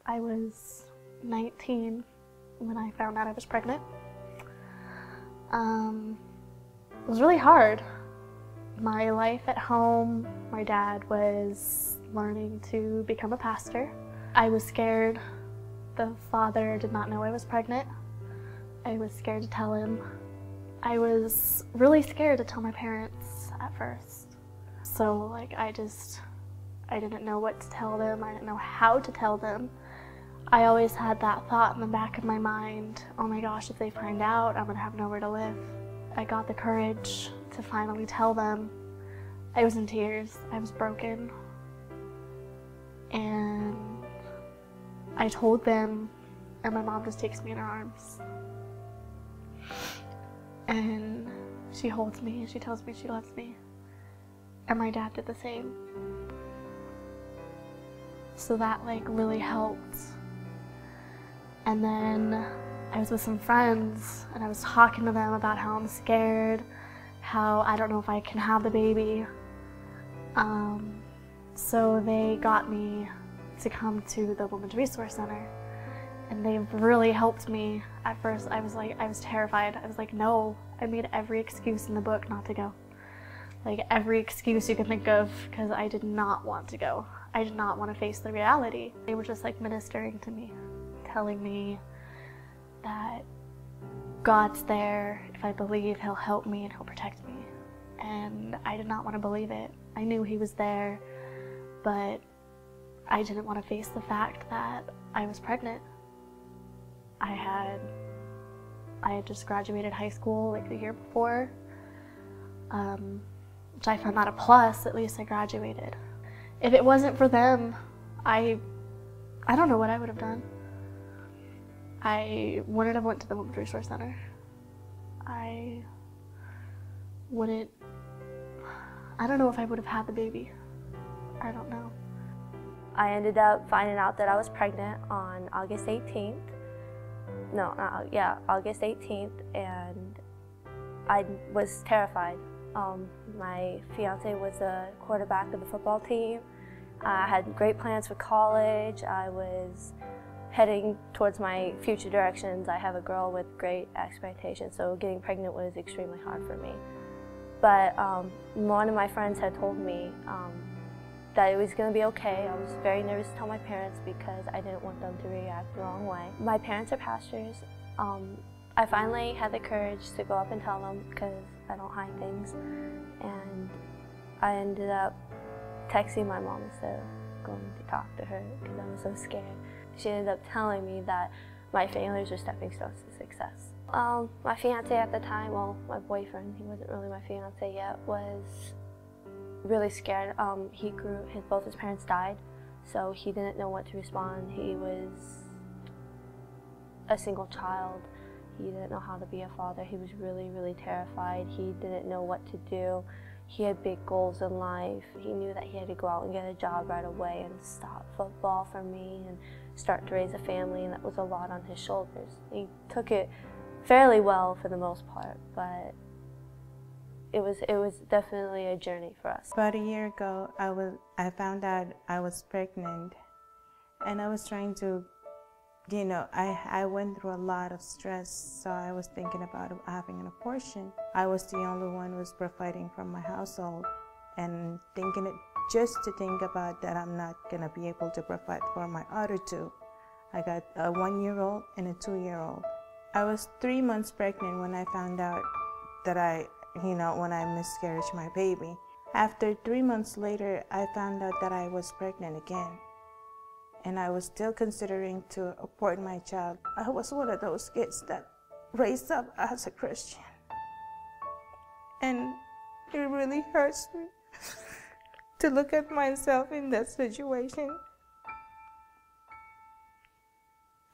I was 19 when I found out I was pregnant. It was really hard. My life at home, my dad was learning to become a pastor. I was scared. The father did not know I was pregnant. I was scared to tell him. I was really scared to tell my parents at first. So I didn't know what to tell them. I didn't know how to tell them. I always had that thought in the back of my mind, oh my gosh, if they find out, I'm gonna have nowhere to live. I got the courage to finally tell them. I was in tears, I was broken. And I told them, and my mom just takes me in her arms. And she holds me and she tells me she loves me. And my dad did the same. So that really helped. And then I was with some friends and I was talking to them about how I'm scared, how I don't know if I can have the baby. So they got me to come to the Women's Resource Center, and they really helped me. At first I was terrified. I was like, no. I made every excuse in the book not to go. Every excuse you can think of, because I did not want to go. I did not want to face the reality. They were just ministering to me, telling me that God's there. If I believe, He'll help me and He'll protect me. And I did not want to believe it. I knew He was there, but I didn't want to face the fact that I was pregnant. I had just graduated high school the year before, which I found that a plus. At least I graduated. If it wasn't for them, I don't know what I would have done. I wouldn't have went to the Women's Resource Center. I don't know if I would have had the baby. I don't know. I ended up finding out that I was pregnant on August 18th. August 18th, and I was terrified. My fiance was a quarterback of the football team. I had great plans for college. I was heading towards my future directions. I have a girl with great expectations, so getting pregnant was extremely hard for me. But one of my friends had told me that it was going to be okay. I was very nervous to tell my parents because I didn't want them to react the wrong way. My parents are pastors. I finally had the courage to go up and tell them because I don't hide things. And I ended up texting my mom instead of going to talk to her because I was so scared. She ended up telling me that my failures are stepping stones to success. My fiance at the time, well, my boyfriend, he wasn't really my fiance yet, was really scared. Both his parents died, so he didn't know what to respond. He was a single child. He didn't know how to be a father. He was really, really terrified. He didn't know what to do. He had big goals in life. He knew that he had to go out and get a job right away and stop football for me and start to raise a family, and that was a lot on his shoulders. He took it fairly well for the most part, but it was definitely a journey for us. About a year ago, I found out I was pregnant, and I was trying to, I went through a lot of stress, so I was thinking about having an abortion. I was the only one who was providing from my household, and just to think about that I'm not gonna be able to provide for my other two. I got a 1-year-old and a 2-year-old. I was 3 months pregnant when I found out that when I miscarried my baby. After 3 months later, I found out that I was pregnant again. And I was still considering to abort my child. I was one of those kids that raised up as a Christian. And it really hurts me to look at myself in that situation.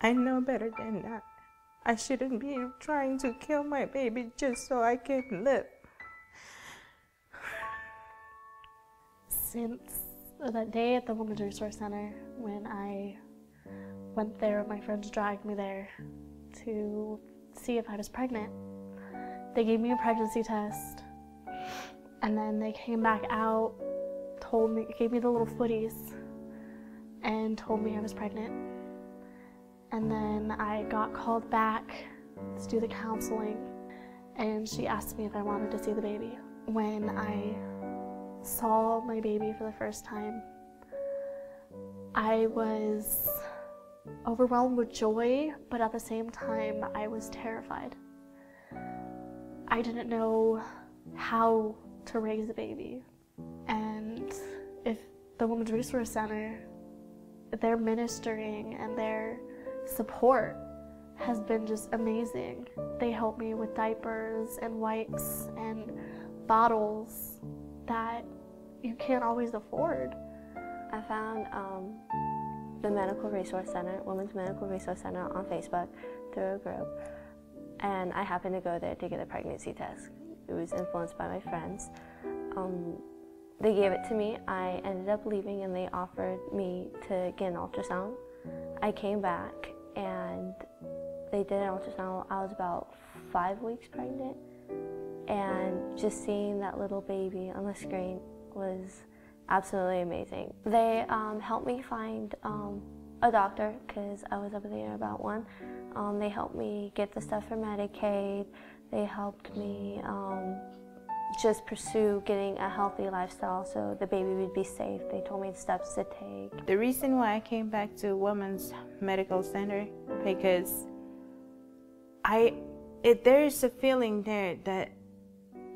I know better than that. I shouldn't be trying to kill my baby just so I can live. Since that day at the Women's Resource Center, when I went there, my friends dragged me there to see if I was pregnant. They gave me a pregnancy test, and then they came back out, gave me the little footies, and told me I was pregnant. And then I got called back to do the counseling, and she asked me if I wanted to see the baby. When I saw my baby for the first time, I was overwhelmed with joy, but at the same time, I was terrified. I didn't know how to raise a baby. And if the Women's Resource Center, their ministering and their support has been just amazing. They help me with diapers and wipes and bottles that you can't always afford. I found the Medical Resource Center, Women's Medical Resource Center on Facebook through a group, and I happened to go there to get a pregnancy test. It was influenced by my friends. They gave it to me. I ended up leaving and they offered me to get an ultrasound. I came back and they did an ultrasound. I was about 5 weeks pregnant, and just seeing that little baby on the screen was absolutely amazing. They helped me find a doctor because I was up there about one. They helped me get the stuff for Medicaid. They helped me just pursue getting a healthy lifestyle so the baby would be safe. They told me the steps to take. The reason why I came back to Women's Medical Center, because there is a feeling there that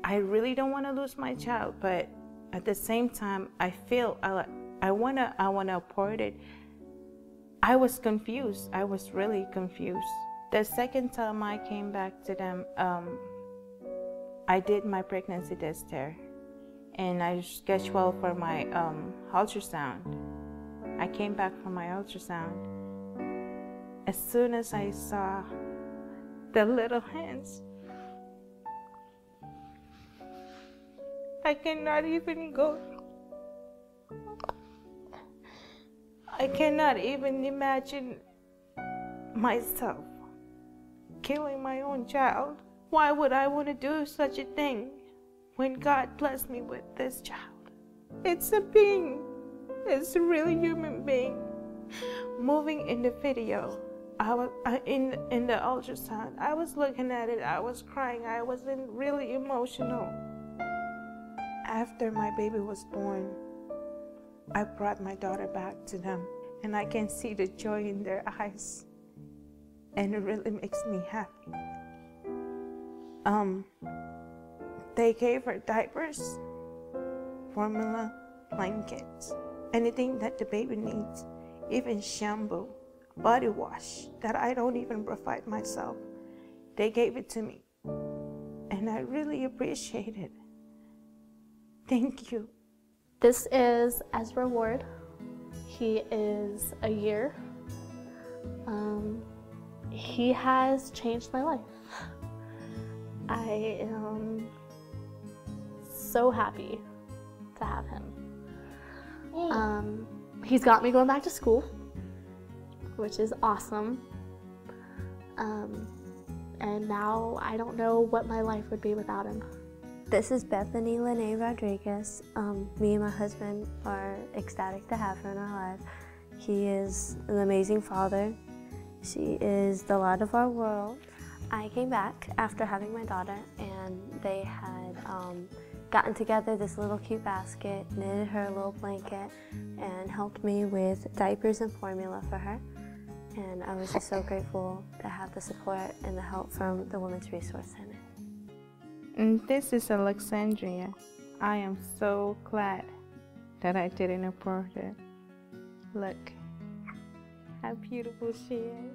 I really don't want to lose my child, but at the same time, I feel I wanna abort it. I was confused. I was really confused. The second time I came back to them, I did my pregnancy test there, and I scheduled for my ultrasound. I came back from my ultrasound. As soon as I saw the little hands, I cannot even go. I cannot even imagine myself killing my own child. Why would I want to do such a thing when God blessed me with this child? It's a being. It's a real human being. Moving in the video, in the ultrasound, I was looking at it, I was crying, I was really emotional. After my baby was born, I brought my daughter back to them, and I can see the joy in their eyes, and it really makes me happy. They gave her diapers, formula, blankets, anything that the baby needs, even shampoo, body wash that I don't even provide myself. They gave it to me, and I really appreciate it. Thank you. This is Ezra Ward. He is a year. He has changed my life. I am so happy to have him. He's got me going back to school, which is awesome. And now I don't know what my life would be without him. This is Bethany Lene Rodriguez. Me and my husband are ecstatic to have her in our life. He is an amazing father. She is the light of our world. I came back after having my daughter, and they had gotten together this little cute basket, knitted her a little blanket, and helped me with diapers and formula for her. And I was just so grateful to have the support and the help from the Women's Resource Center. And this is Alexandria. I am so glad that I didn't abort it. Look how beautiful she is.